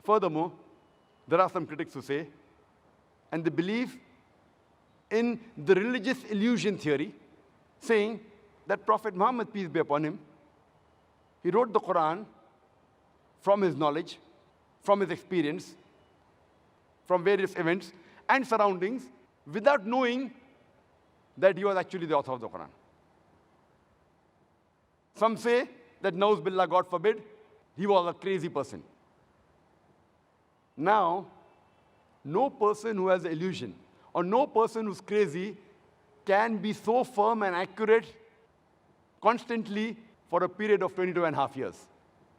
Furthermore, there are some critics who say, and they believe in the religious illusion theory, saying that Prophet Muhammad, peace be upon him, he wrote the Quran from his knowledge, from his experience, from various events and surroundings, without knowing that he was actually the author of the Quran. Some say that Nauz Billah, God forbid, he was a crazy person. Now, no person who has an illusion or no person who's crazy can be so firm and accurate constantly for a period of 22.5 years.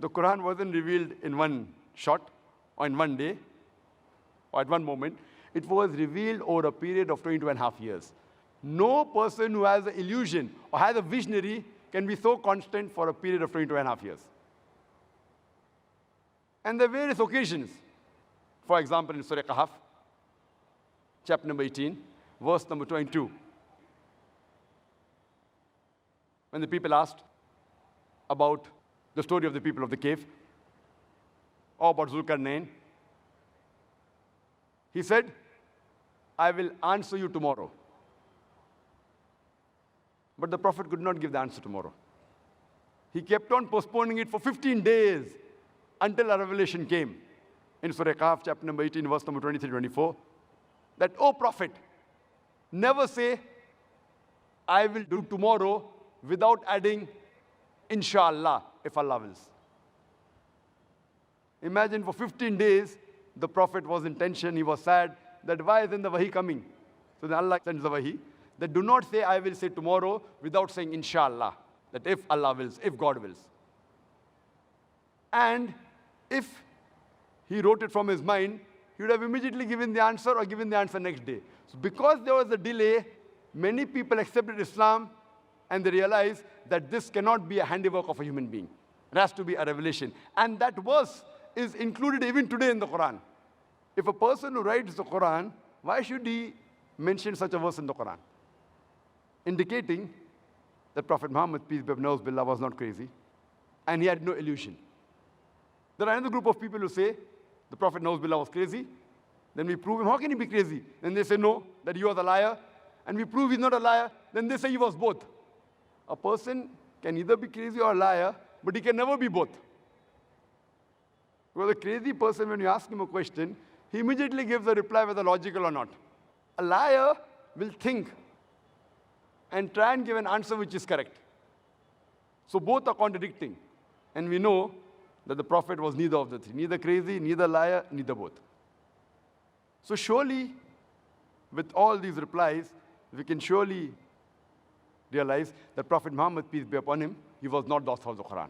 The Quran wasn't revealed in one shot or in one day or at one moment. It was revealed over a period of 22.5 years. No person who has an illusion or has a visionary can be so constant for a period of 22.5 years. And there are various occasions. For example, in Surah Kahf, chapter number 18, verse number 22. When the people asked about the story of the people of the cave, or about Zulkarnain, he said, I will answer you tomorrow. But the Prophet could not give the answer tomorrow. He kept on postponing it for 15 days until a revelation came in Surah Kahf, chapter number 18, verse number 23-24, that, O Prophet, never say, I will do tomorrow without adding, Inshallah, if Allah wills. Imagine for 15 days, the Prophet was in tension, he was sad, that why isn't the wahi coming? So then Allah sends the wahi, that do not say, I will say tomorrow, without saying Inshallah, that if Allah wills, if God wills. And if he wrote it from his mind, he would have immediately given the answer or given the answer next day. So because there was a delay, many people accepted Islam and they realized that this cannot be a handiwork of a human being. It has to be a revelation. And that verse is included even today in the Quran. If a person who writes the Quran, why should he mention such a verse in the Quran? Indicating that Prophet Muhammad, peace be upon him, was not crazy, and he had no illusion. There are another group of people who say the Prophet Nauz-Billah was crazy. Then we prove him. How can he be crazy? Then they say no, that he was a liar. And we prove he's not a liar. Then they say he was both. A person can either be crazy or a liar, but he can never be both. Because a crazy person, when you ask him a question, he immediately gives a reply whether logical or not. A liar will think and try and give an answer which is correct. So both are contradicting. And we know that the Prophet was neither of the three. Neither crazy, neither liar, neither both. So surely, with all these replies, we can surely realize that Prophet Muhammad, peace be upon him, he was not the author of the Quran.